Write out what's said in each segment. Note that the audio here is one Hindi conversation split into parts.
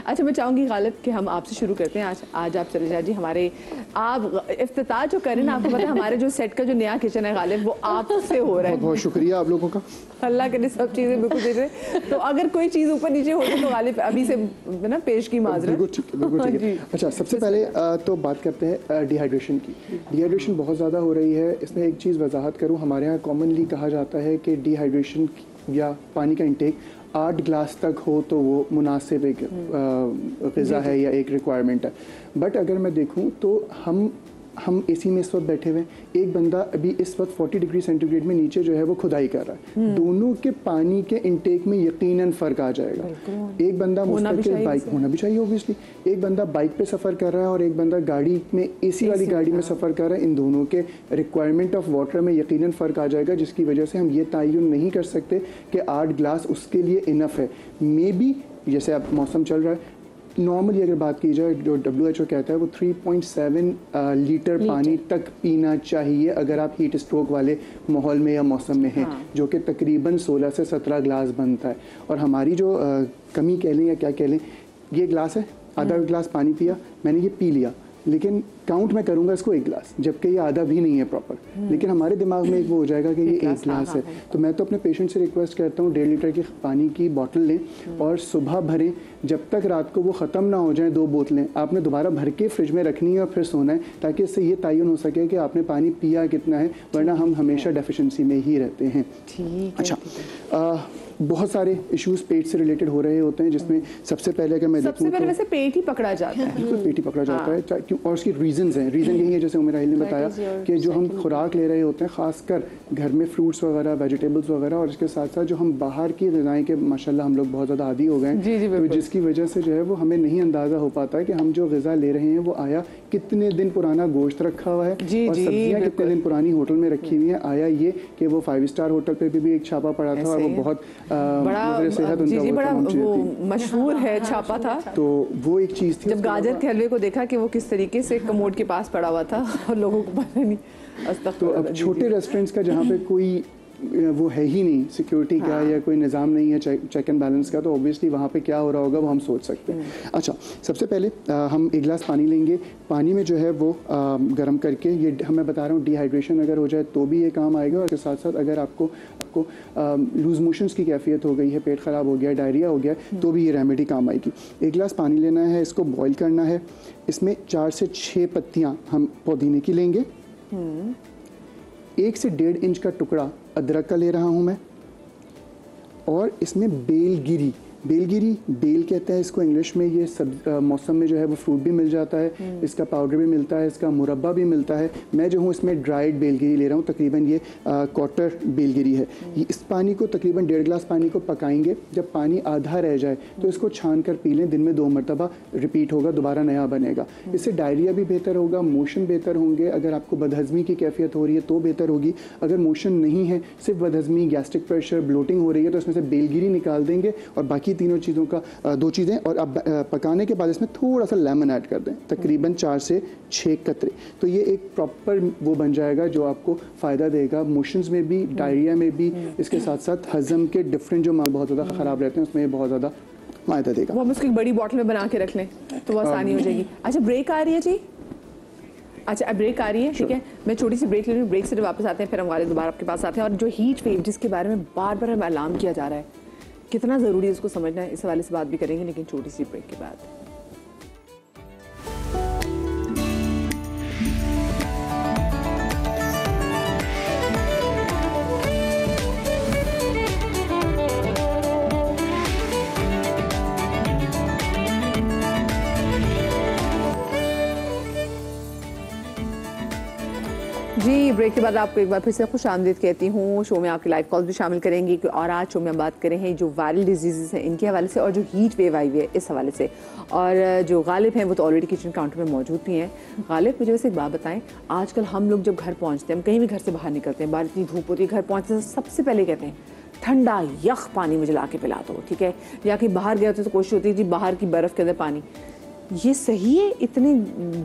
अच्छा, मैं चाहूँगी गालिब कि हम आपसे शुरू करते हैं। आज आप चले जाए जी, हमारे आप इफ्तिताह जो करें ना, आपको पता है हमारे जो सेट का जो नया किचन है गालिब, वो आपसे हो रहा है। बहुत बहुत शुक्रिया आप लोगों का। अल्लाह करे सब चीज़ें बिल्कुल ठीक है। तो अगर कोई चीज़ ऊपर नीचे होती तो गालिब अभी से ना पेश की माजरत। बिल्कुल ठीक है, बिल्कुल ठीक है। अच्छा, सबसे पहले तो बात करते हैं डिहाइड्रेशन की। डिहाइड्रेशन बहुत ज़्यादा हो रही है। इसमें एक चीज़ वजाहत करूँ, हमारे यहाँ कॉमनली कहा जाता है कि डिहाइड्रेशन या पानी का इंटेक 8 ग्लास तक हो तो वो मुनासिब एक ग़िज़ा है या एक रिक्वायरमेंट है। बट अगर मैं देखूँ तो हम एसी में इस वक्त बैठे हुए हैं, एक बंदा अभी इस वक्त 40 डिग्री सेंटीग्रेड में नीचे जो है वो खुदाई कर रहा है। दोनों के पानी के इंटेक में यकीनन फ़र्क आ जाएगा। एक बंदा मुस्तकिल बाइक होना भी चाहिए ओबियसली, एक बंदा बाइक पे सफ़र कर रहा है और एक बंदा गाड़ी में एसी वाली गाड़ी में सफ़र कर रहा है। इन दोनों के रिक्वायरमेंट ऑफ वाटर में यकीनन फ़र्क आ जाएगा, जिसकी वजह से हम ये तयन नहीं कर सकते कि 8 ग्लास उसके लिए इनफ है। मे बी जैसे अब मौसम चल रहा है, नॉर्मली अगर बात की जाए जो WHO कहता है वो 3.7 लीटर पानी तक पीना चाहिए अगर आप हीट स्ट्रोक वाले माहौल में या मौसम में हैं, जो कि तकरीबन 16 से 17 ग्लास बनता है। और हमारी जो कमी कह लें या क्या कह लें, ये ग्लास है, आधा ग्लास पानी पिया मैंने, ये पी लिया, लेकिन काउंट मैं करूंगा इसको 1 ग्लास, जबकि ये आधा भी नहीं है प्रॉपर। लेकिन हमारे दिमाग में एक वो हो जाएगा कि ये 1 ग्लास है। तो मैं तो अपने पेशेंट से रिक्वेस्ट करता हूँ 1.5 लीटर की पानी की बोतल लें और सुबह भरें, जब तक रात को वो ख़त्म ना हो जाए 2 बोतलें आपने दोबारा भर के फ्रिज में रखनी है और फिर सोना है, ताकि इससे ये तयन हो सके कि आपने पानी पिया कितना है, वरना हम हमेशा डेफिशिएंसी में ही रहते हैं। अच्छा, बहुत सारे इश्यूज पेट से रिलेटेड हो रहे होते हैं, जिसमें सबसे पहले अगर मैं सबसे पहले वैसे पेट ही पकड़ा जाता है। बिल्कुल पेट ही पकड़ा जाता है, और उसकी रीज़न्स हैं। रीज़न यही है जैसे उमर ने बताया कि जो हम खुराक ले रहे होते हैं, ख़ासकर घर में फ्रूट्स वगैरह, वेजिटेबल्स वगैरह, और इसके साथ साथ जो हम बाहर की ग़िज़ाएँ के माशाल्लाह हम लोग बहुत ज़्यादा आदी हो गए हैं, तो जिसकी वजह से जो है वो हमें नहीं अंदाज़ा हो पाता है कि हम जो ग़िज़ा ले रहे हैं वो आया कितने दिन पुराना गोश्त रखा हुआ है और सब्जियाँ कितने दिन पुरानी होटल में रखी हुई हैं, आया ये कि वो 5 स्टार होटल पे भी एक छापा पड़ा था और वो बहुत बड़ा वो मशहूर है छापा था। तो वो एक चीज़ थी। जब गाजर के हलवे को देखा कि वो किस तरीके से कमोड के पास पड़ा हुआ था और लोगों को पता नहीं। तो अब छोटे रेस्टोरेंट्स का जहाँ पे कोई वो है ही नहीं सिक्योरिटी का या कोई निज़ाम नहीं है चेक एंड बैलेंस का, तो ऑब्वियसली वहाँ पे क्या हो रहा होगा वो हम सोच सकते हैं। अच्छा, सबसे पहले हम 1 गिलास पानी लेंगे, पानी में जो है वो गर्म करके, ये मैं बता रहा हूँ डिहाइड्रेशन अगर हो जाए तो भी ये काम आएगा, और इसके साथ साथ अगर आपको लूज़ मोशंस की कैफियत हो गई है, पेट ख़राब हो गया, डायरिया हो गया, तो भी ये रेमेडी काम आएगी। 1 गिलास पानी लेना है, इसको बॉईल करना है, इसमें 4 से 6 पत्तियाँ हम पुदीने की लेंगे, 1 से 1.5 इंच का टुकड़ा अदरक का ले रहा हूँ मैं, और इसमें बेलगिरी बेल कहते हैं इसको इंग्लिश में। ये सब मौसम में जो है वो फ्रूट भी मिल जाता है, इसका पाउडर भी मिलता है, इसका मुरब्बा भी मिलता है। मैं जो हूँ इसमें ड्राइड बेलगिरी ले रहा हूँ, तकरीबन ये क्वार्टर बेलगिरी है। इस पानी को तकरीबन 1.5 गिलास पानी को पकाएंगे, जब पानी आधा रह जाए तो इसको छान कर पी लें, दिन में 2 मरतबा रिपीट होगा, दोबारा नया बनेगा। इससे डायरिया भी बेहतर होगा, मोशन बेहतर होंगे। अगर आपको बदहज़मी की कैफियत हो रही है तो बेहतर होगी, अगर मोशन नहीं है, सिर्फ बदहज़मी, गैस्ट्रिक प्रेशर, ब्लोटिंग हो रही है, तो इसमें से बेलगिरी निकाल देंगे और बाकी तीनों चीज़ों का 2 चीज़ें, और अब पकाने के बाद इसमें थोड़ा सा लेमन ऐड कर दें, तकरीबन 4 से 6 कतरे, तो ये एक प्रॉपर वो बन जाएगा जो आपको फ़ायदा देगा मोशंस में भी, डायरिया में भी। इसके साथ साथ हज़म के डिफरेंट जो माल बहुत ज़्यादा ख़राब रहते हैं उसमें ये बहुत ज़्यादा फ़ायदा देगा। वो हम उसकी बड़ी बॉटल में बना के रख लें तो वो आसानी हो जाएगी। अच्छा, ब्रेक आ रही है जी? अच्छा, अब ब्रेक आ रही है, ठीक है, मैं छोटी सी ब्रेक ले लूँ, ब्रेक से जब वापस आते हैं फिर हमारे दोबारा आपके पास आते हैं। और जो हीट वेव जिसके बारे में बार बार हमें अलार्म किया जा रहा है, कितना ज़रूरी है उसको समझना है, इस हवाले से बात भी करेंगे, लेकिन छोटी सी ब्रेक के बाद। जी, ब्रेक के बाद आपको एक बार फिर से खुशामदीद कहती हूँ। शो में आपकी लाइव कॉल्स भी शामिल करेंगी, और आज शो में हम बात करें हैं जो वायरल डिजीज़ हैं इनके हवाले से, और जो हीट वेव आई हुई है इस हवाले से। और जो गालिब हैं वो तो ऑलरेडी किचन काउंटर में मौजूद भी हैं। गालिब, मुझे वैसे एक बात बताएं, आजकल हम लोग जब घर पहुँचते हैं, हम कहीं भी घर से बाहर निकलते हैं, बाहर इतनी धूप होती है, घर पहुँचते सबसे पहले कहते हैं ठंडा यख पानी मुझे ला के पिला दो, ठीक है, या कहीं बाहर गए होते तो कोशिश होती है जी बाहर की बर्फ़ के अंदर पानी। ये सही है इतनी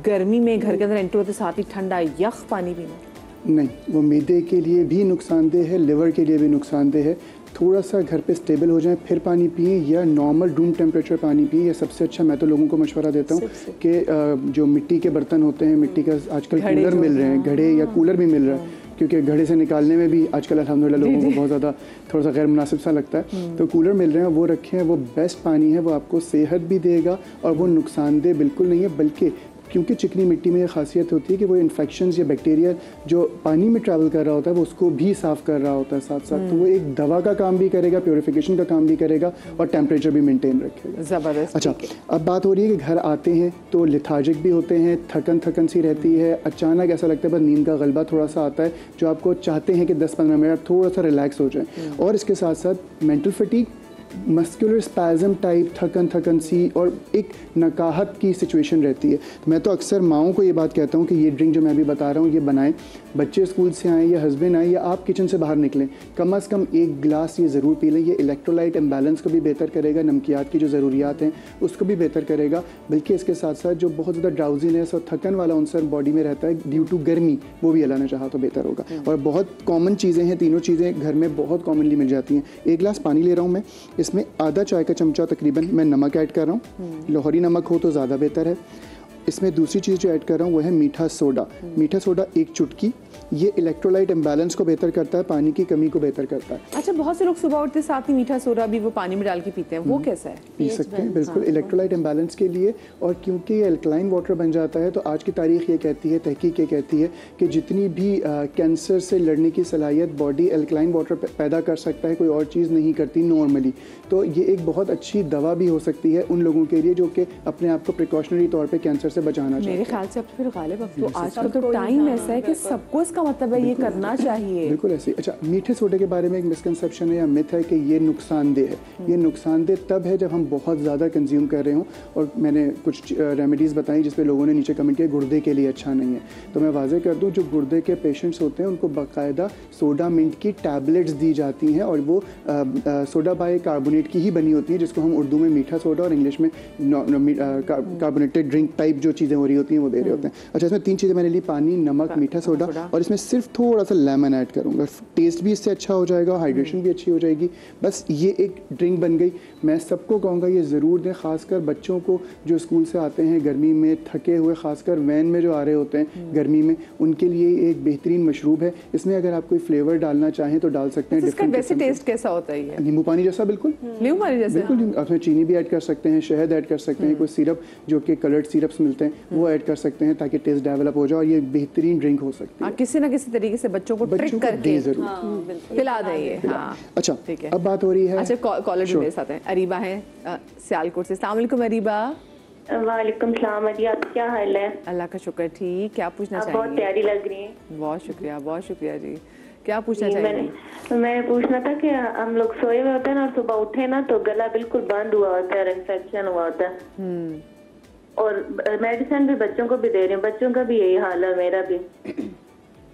गर्मी में घर के अंदर एंटर होते साथ ही ठंडा यख पानी पीना? नहीं, वो मैदे के लिए भी नुकसानदेह है, लिवर के लिए भी नुकसानदेह है। थोड़ा सा घर पे स्टेबल हो जाएं फिर पानी पिए, या नॉर्मल रूम टेम्परेचर पानी पिए। ये सबसे अच्छा मैं तो लोगों को मशवरा देता हूँ कि जो मिट्टी के बर्तन होते हैं, मिट्टी का आजकल कूलर मिल रहे हैं, घड़े या कूलर भी मिल रहा है, क्योंकि घड़े से निकालने में भी आजकल अल्हम्दुलिल्लाह लोगों को बहुत ज़्यादा थोड़ा सा गैर मुनासिब सा लगता है। तो कूलर मिल रहे हैं, वो रखें, वो बेस्ट पानी है, वो आपको सेहत भी देगा और वो नुकसानदेह बिल्कुल नहीं है। बल्कि क्योंकि चिकनी मिट्टी में ये खासियत होती है कि वो इन्फेक्शंस या बैक्टीरिया जो पानी में ट्रैवल कर रहा होता है वो उसको भी साफ़ कर रहा होता है साथ साथ। तो वो एक दवा का काम भी करेगा, प्योरीफिकेशन का काम भी करेगा और टेम्परेचर भी मेंटेन रखेगा। ज़बरदस्त। अच्छा, अब बात हो रही है कि घर आते हैं तो लिथार्जिक भी होते हैं, थकन सी रहती है, अचानक ऐसा लगता है बस नींद का गलबा थोड़ा सा आता है, जो आपको चाहते हैं कि 10-15 मिनट थोड़ा सा रिलैक्स हो जाए। और इसके साथ साथ mental fatigue, muscular spasm type थकन सी और एक नकाहत की सिचुएशन रहती है। मैं तो अक्सर माओं को ये बात कहता हूँ कि ये ड्रिंक जो मैं अभी बता रहा हूँ ये बनाएं, बच्चे स्कूल से आएँ या हस्बैंड आए या आप किचन से बाहर निकलें, कम से कम 1 गिलास ये ज़रूर पी लें। ये इलेक्ट्रोलाइट इम्बैलेंस को भी बेहतर करेगा, नमकियात की जो ज़रूरियात हैं उसको भी बेहतर करेगा। बल्कि इसके साथ साथ जो बहुत ज़्यादा ड्राउजीनेस और थकन वाला अंसर बॉडी में रहता है ड्यू टू गर्मी, वो भी अल्लाह ने चाहा तो बेहतर होगा। और बहुत कॉमन चीज़ें हैं, तीनों चीज़ें घर में बहुत कॉमनली मिल जाती हैं। 1 गिलास पानी ले रहा हूँ मैं, इसमें आधा चाय का चमचा तकरीबन मैं नमक ऐड कर रहा हूँ, लाहौरी नमक हो तो ज़्यादा बेहतर है। इसमें दूसरी चीज़ जो ऐड कर रहा हूँ वो है मीठा सोडा। मीठा सोडा 1 चुटकी, ये इलेक्ट्रोलाइट इम्बैलेंस को बेहतर करता है, पानी की कमी को बेहतर करता है। अच्छा, बहुत से लोग सुबह उठते साथ ही मीठा सोडा भी वो पानी में डाल के पीते हैं, वो कैसा है? पी सकते हैं बिल्कुल, इलेक्ट्रोलाइट इम्बैलेंस के लिए। और क्योंकि ये अल्कलाइन वाटर बन जाता है तो आज की तारीख ये कहती है, तहकीक ये कहती है कि जितनी भी कैंसर से लड़ने की सलाहियत बॉडी अल्कलाइन वाटर पैदा कर सकता है, कोई और चीज़ नहीं करती नॉर्मली। तो ये एक बहुत अच्छी दवा भी हो सकती है उन लोगों के लिए जो कि अपने आप को प्रिकॉशनरी तौर पर कैंसर से बचाना चाहते हैं। मेरे ख्याल से अब फिर गालिब अब तो आजकल तो टाइम ऐसा है कि सबको इसका मतलब है ये करना चाहिए। बिल्कुल ऐसे। अच्छा, मीठे सोडे के बारे में एक मिसकंसेप्शन है या मिथ है कि ये नुकसानदेह है। ये नुकसानदेह तब है जब हम बहुत ज़्यादा कंज्यूम कर रहे हों। और मैंने कुछ रेमेडीज़ बताई जिस पे लोगों ने नीचे कमेंट किया गुर्दे के लिए अच्छा नहीं है। तो मैं वाज़ेह कर दूं, जो गुर्दे के पेशेंट्स होते हैं उनको बाकायदा सोडा मिंट की टैबलेट्स दी जाती हैं और वो सोडा बाई कार्बोनेट की ही बनी होती है, जिसको हम उर्दू में मीठा सोडा और इंग्लिश में कार्बोनेटेड ड्रिंक टाइप जो चीज़ें हो रही होती हैं वो दे रहे होते हैं। अच्छा, इसमें 3 चीज़ें मैंने ली, पानी, नमक, मीठा सोडा, और इसमें सिर्फ थोड़ा सा लेमन ऐड करूँगा। टेस्ट भी इससे अच्छा हो जाएगा, हाइड्रेशन भी अच्छी हो जाएगी। बस ये एक ड्रिंक बन गई। मैं सबको कहूँगा ये ज़रूर दें, खासकर बच्चों को जो स्कूल से आते हैं गर्मी में थके हुए, खासकर वैन में जो आ रहे होते हैं गर्मी में, उनके लिए एक बेहतरीन मशरूब है। इसमें अगर आप कोई फ्लेवर डालना चाहें तो डाल सकते हैं। इसका वैसे टेस्ट कैसा होता है? नींबू पानी जैसा, बिल्कुल नींबू पानी जैसा। बिल्कुल, उसमें चीनी भी ऐड कर सकते हैं, शहद ऐड कर सकते हैं, कोई सिरप जो कि कलर्ड सिरप्स मिलते हैं वो ऐड कर सकते हैं ताकि टेस्ट डेवलप हो जाए और ये बेहतरीन ड्रिंक हो सकती है। किसी ना किसी तरीके से बच्चों को ट्रिक करके पिला देंगे। हाँ, अच्छा, ठीक है। अब बात हो रही है, अच्छा, कॉलर भी मेरे साथ हैं। अरीबा हैं सियालकोट से। अस्सलाम वालेकुम अरीबा। वालेकुम सलाम। आप क्या हाल है? अल्लाह का शुक्र, ठीक। क्या पूछना चाहिए? बहुत प्यारी लग रही है। बहुत शुक्रिया, बहुत शुक्रिया जी। क्या पूछना चाहिए? मैं पूछना था कि हम लोग सोए हुए होते हैं ना और सुबह उठे ना तो गला बिल्कुल बंद हुआ होता है, इन्फेक्शन हुआ होता है, और मेडिसिन भी बच्चों को भी दे रही हूँ, बच्चों का भी यही हाल है, मेरा भी।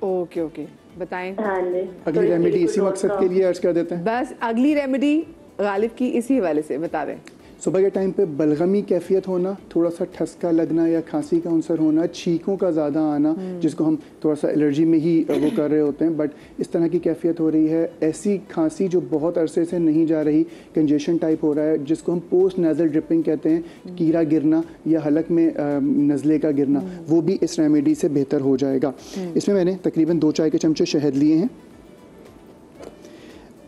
ओके ओके, बताएं। हाँ जी, अगली रेमेडी इसी मकसद के लिए अर्ज कर देते हैं। बस अगली रेमेडी गालिब की इसी हवाले से बता दें। सुबह के टाइम पे बलगमी कैफियत होना, थोड़ा सा ठसका लगना या खांसी का अंसर होना, छींकों का ज़्यादा आना, जिसको हम थोड़ा सा एलर्जी में ही वो कर रहे होते हैं, बट इस तरह की कैफियत हो रही है। ऐसी खांसी जो बहुत अरसे से नहीं जा रही, कंजेशन टाइप हो रहा है, जिसको हम पोस्ट नेज़ल ड्रिपिंग कहते हैं, कीड़ा गिरना या हलक में नज़ले का गिरना, वो भी इस रेमेडी से बेहतर हो जाएगा। इसमें मैंने तकरीबन 2 चाय के चमचे शहद लिए हैं,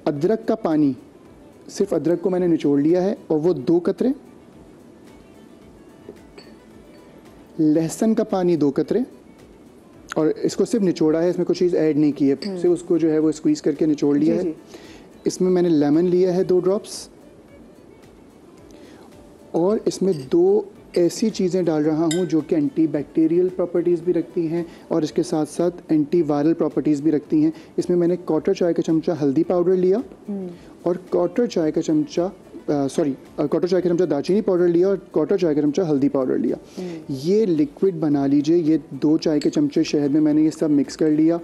अदरक का पानी, सिर्फ अदरक को मैंने निचोड़ लिया है और वो 2 कतरे, लहसुन का पानी 2 कतरे, और इसको सिर्फ निचोड़ा है, इसमें कोई चीज़ ऐड नहीं की है, सिर्फ उसको जो है वो स्क्वीज करके निचोड़ लिया है। इसमें मैंने लेमन लिया है 2 ड्रॉप्स, और इसमें 2 ऐसी चीज़ें डाल रहा हूँ जो कि एंटी बैक्टीरियल प्रॉपर्टीज़ भी रखती हैं और इसके साथ साथ एंटी वायरल प्रॉपर्टीज़ भी रखती हैं। इसमें मैंने 1/4 चाय का चमचा हल्दी पाउडर लिया और 1/4 चाय का चमचा 1/4 चाय का चमचा दालचीनी पाउडर लिया और 1/4 चाय का चमचा हल्दी पाउडर लिया। ये लिक्विड बना लीजिए। ये 2 चाय के चमचे शहद में मैंने ये सब मिक्स कर लिया।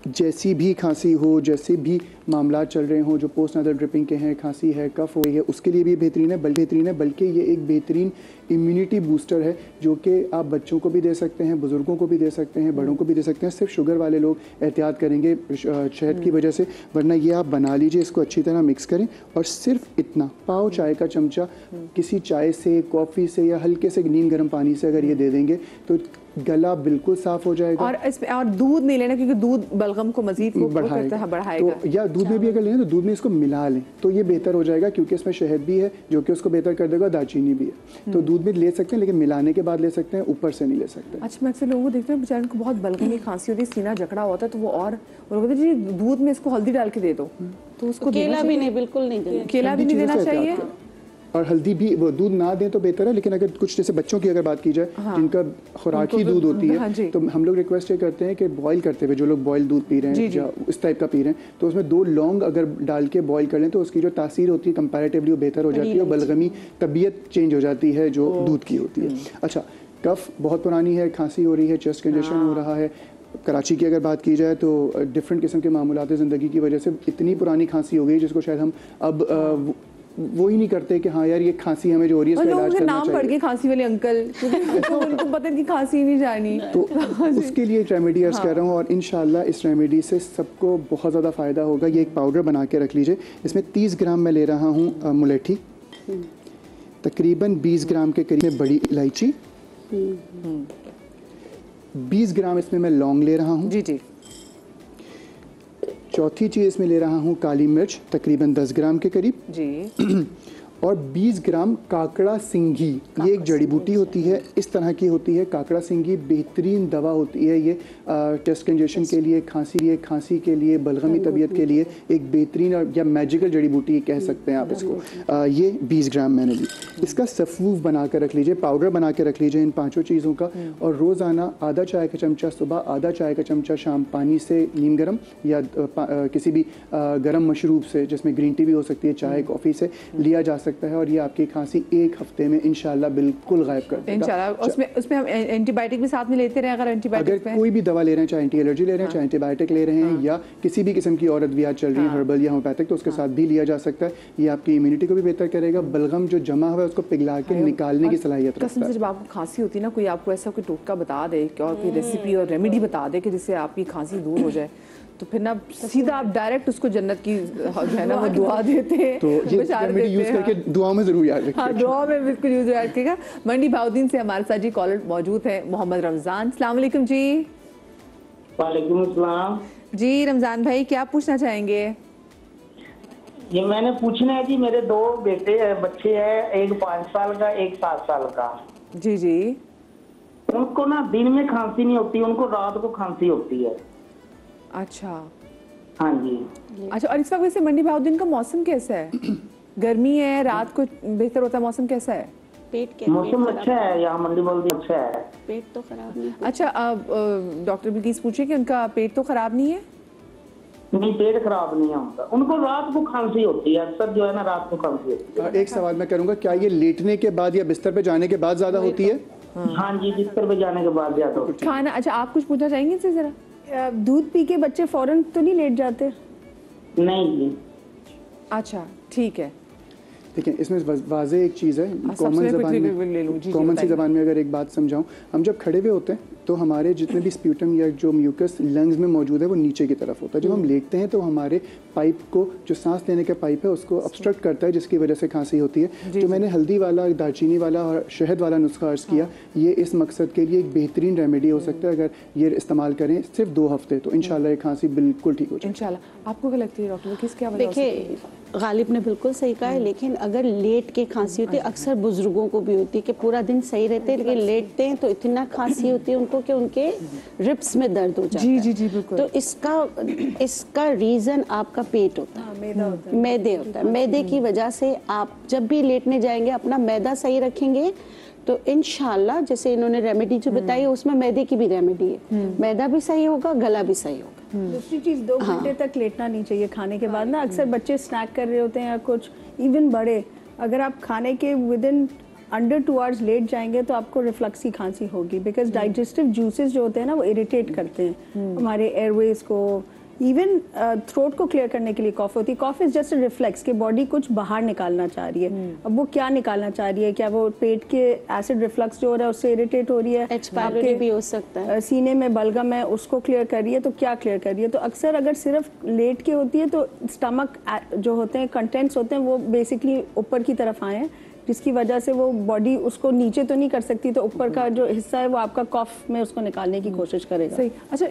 जैसी भी खांसी हो, जैसे भी मामला चल रहे हों, जो पोस्ट नाजल ड्रिपिंग के हैं, खांसी है, कफ हो रही है, उसके लिए भी बेहतरीन है, बल्कि ये एक बेहतरीन इम्यूनिटी बूस्टर है जो कि आप बच्चों को भी दे सकते हैं, बुज़ुर्गों को भी दे सकते हैं, बड़ों को भी दे सकते हैं। सिर्फ शुगर वाले लोग एहतियात करेंगे शहद की वजह से, वरना ये आप बना लीजिए, इसको अच्छी तरह मिक्स करें और सिर्फ इतना पाव चाय का चमचा किसी चाय से, कॉफ़ी से या हल्के से नीम गर्म पानी से अगर ये दे देंगे तो गला बिल्कुल साफ हो जाएगा। और इसमें और दूध नहीं लेना, क्योंकि दूध बलगम को मजीद बढ़ाएगा। तो या दूध में भी अगर लें तो दूध में इसको मिला लें तो ये बेहतर हो जाएगा, क्योंकि इसमें शहद भी है जो कि उसको बेहतर कर देगा, दालचीनी भी है। तो दूध में ले सकते हैं, लेकिन मिलाने के बाद ले सकते हैं, ऊपर से नहीं ले सकते। अच्छा, मैं अक्सर लोगों को देखते हैं बेचारे को बहुत बलगम की खांसी होती है, सीना जकड़ा होता है, तो वो और कहते हैं जी दूध में इसको हल्दी डाल के दे दो, तो उसको केला भी नहीं, बिल्कुल नहीं देना, केला भी नहीं देना चाहिए। और हल्दी भी वो दूध ना दें तो बेहतर है, लेकिन अगर कुछ जैसे बच्चों की अगर बात की जाए, जिनका खुराकी दूध होती है, तो हम लोग रिक्वेस्ट ये करते हैं कि बॉईल करते हुए, जो लोग बॉयल दूध पी रहे हैं या इस टाइप का पी रहे हैं, तो उसमें 2 लौंग अगर डाल के बॉईल कर लें तो उसकी जो तासीर होती है कंपैरेटिवली वो बेहतर हो जाती है और बलगमी तबीयत चेंज हो जाती है जो दूध की होती है। अच्छा, कफ बहुत पुरानी है, खांसी हो रही है, चेस्ट कंजेशन हो रहा है। कराची की अगर बात की जाए तो डिफरेंट किस्म के मामूलात ज़िंदगी की वजह से इतनी पुरानी खांसी हो गई जिसको शायद हम अब वो ही नहीं करते कि हाँ यार ये खांसी हमें जो हो रही है इसका इलाज करना नाम पढ़ के खांसी वाले अंकल, उनको पता है कि खांसी नहीं जानी, तो उसके लिए एक रेमेडी अर्ज कर रहा हूँ और इंशाल्लाह इस रेमेडी से सबको बहुत ज़्यादा फ़ायदा होगा। ये एक पाउडर बना के रख लीजिए। इसमें 30 ग्राम मैं ले रहा हूँ मुलेठी, तकरीबन 20 ग्राम के करीब बड़ी इलायची, 20 ग्राम इसमें मैं लौंग ले रहा हूँ, जी, चौथी चीज़ इसमें ले रहा हूँ काली मिर्च, तकरीबन 10 ग्राम के करीब जी, और 20 ग्राम काकड़ा सिंघी। ये एक जड़ी बूटी होती है, इस तरह की होती है। काकड़ा सिंघी बेहतरीन दवा होती है। ये टेस्ट कंजेशन के लिए, खांसी के लिए, बलगमी तबीयत के लिए एक बेहतरीन और या मैजिकल जड़ी बूटी कह सकते हैं आप इसको। ये 20 ग्राम मैंने ली। इसका सफ़ूफ बना कर रख लीजिए, पाउडर बना के रख लीजिए इन 5 चीज़ों का, और रोज़ाना आधा चाय का चमचा सुबह, आधा चाय का चमचा शाम पानी से नीम गर्म या किसी भी गर्म मशरूब से, जिसमें ग्रीन टी भी हो सकती है, चाय कॉफ़ी से लिया जा सकता है और ये आपकी खांसी 1 हफ्ते में इंशाल्लाह बिल्कुल गायब कर देगा। इंशाल्लाह। उसमें हम एंटीबायोटिक भी साथ में लेते रहे, अगर कोई भी दवा ले रहे हैं, चाहे एंटी एलर्जी ले रहे हैं, चाहे एंटीबायोटिक ले रहे हैं, या किसी भी किस्म की और अद्वियात चल रही है हर्बल या होम्योपैथिक, तो उसके साथ भी लिया जा सकता है। ये आपकी इम्यूनिटी को भी बेहतर करेगा, बलगम जो जमा हुआ है उसको पिघला के निकालने की सलाहियत रखता है। जब आपको खांसी होती है ना, कोई आपको ऐसा कोई टोटका बता दे और कोई रेसिपी और रेमेडी बता दे कि जिससे आपकी खांसी दूर हो जाए, तो फिर ना सीधा आप डायरेक्ट उसको जन्नत की जो है ना वो दुआ देते हैं। तो ये रेमेडी यूज करके दुआ में जरूर याद रखिएगा। हाँ, दुआ में बिल्कुल यूज याद रखिएगा। मंडी बहाउद्दीन से हमारे साथ जी कॉलर मौजूद है मोहम्मद रमजान। अस्सलाम वालेकुम जी। वालेकुम अस्सलाम जी रमजान भाई, क्या पूछना चाहेंगे? ये मैंने पूछना है जी, मेरे 2 बच्चे हैं, एक 5 साल का, एक 7 साल का। जी जी। उनको ना दिन में खांसी नहीं होती, उनको रात को खांसी होती है। अच्छा हाँ जी। अच्छा, और इस वक्त वैसे मंडी बहाउद्दीन का मौसम कैसा है? गर्मी है, रात को बेहतर होता है, मौसम कैसा है? मौसम अच्छा है यहाँ मंडी बहाउद्दीन, अच्छा है, पेट तो खराब नहीं। अच्छा, डॉक्टर बिल्किस पूछे कि उनका पेट तो खराब नहीं है? नहीं, पेट खराब नहीं है उनका, उनको रात को खांसी होती है, अक्सर जो है ना रात को खांसी होती है। एक सवाल मैं करूँगा, क्या ये लेटने के बाद या बिस्तर पे जाने के बाद ज्यादा होती है? हाँ जी, बिस्तर पे जाने के बाद ज्यादा होती है। खाना, अच्छा आप कुछ पूछना चाहेंगे इनसे जरा? दूध पी के बच्चे फौरन तो नहीं लेट जाते? नहीं जी। अच्छा ठीक है। देखिए, इसमें वाज़ेह एक चीज़ है, कॉमन सी ज़बान में अगर एक बात समझाऊं, हम जब खड़े हुए होते हैं तो हमारे जितने भी स्प्यूटम या जो म्यूकस लंग्स में मौजूद है वो नीचे की तरफ होता है। जब हम लेटते हैं तो हमारे पाइप को, जो सांस लेने का पाइप है, उसको ऑब्स्ट्रक्ट करता है, जिसकी वजह से खांसी होती है। जो मैंने हल्दी वाला, दालचीनी वाला और शहद वाला नुस्खा अर्ज़ किया, ये इस मकसद के लिए एक बेहतरीन रेमेडी हो सकता है। अगर ये इस्तेमाल करें सिर्फ 2 हफ्ते, तो इंशाल्लाह ये खांसी बिल्कुल ठीक हो जाए इंशाल्लाह। आपको क्या लगती है डॉक्टर, किस क्या वजह? देखिए, गालिब ने बिल्कुल सही कहा है, लेकिन अगर लेट के खांसी होती है, अक्सर बुजुर्गों को भी होती है कि पूरा दिन सही रहते हैं, लेकिन लेटते हैं तो इतना खांसी होती है उनको कि उनके रिब्स में दर्द हो जाता है। जी जी बिल्कुल। तो इसका रीजन आपका पेट होता है, मैदे होता है। मैदे की वजह से आप जब भी लेटने जाएंगे अपना मैदा सही रखेंगे तो इंशाल्लाह, जैसे इन्होंने रेमेडी जो बताई है उसमें मैदे की भी रेमेडी है, मैदा भी सही होगा, गला भी सही होगा। दूसरी चीज, 2 घंटे तक लेटना नहीं चाहिए खाने के बाद ना। अक्सर बच्चे स्नैक कर रहे होते हैं या कुछ, इवन बड़े, अगर आप खाने के विदिन अंडर 2 आवर्स लेट जाएंगे तो आपको रिफ्लक्स की खांसी होगी, बिकॉज डाइजेस्टिव जूसेस जो होते हैं ना वो इरिटेट करते हैं हमारे एयरवेज को, इवन थ्रोट को क्लियर करने के लिए कॉफ होती है। कॉफ इज जस्ट अ रिफ्लेक्स कि बॉडी कुछ बाहर निकालना चाह रही है। अब वो क्या निकालना चाह रही है, क्या वो पेट के एसिड रिफ्लक्स जो हो रहा है उससे इरिटेट हो रही है, H. pylori भी हो सकता है, सीने में बलगम है उसको क्लियर कर रही है, तो क्या क्लियर कर रही है। तो अक्सर अगर सिर्फ लेट के होती है तो स्टमक जो होते हैं कंटेंट्स होते हैं वो बेसिकली ऊपर की तरफ आए हैं, जिसकी वजह से वो बॉडी उसको नीचे तो नहीं कर सकती, तो ऊपर का जो हिस्सा है वो आपका कॉफ में उसको निकालने की कोशिश करेगा। सही। अच्छा,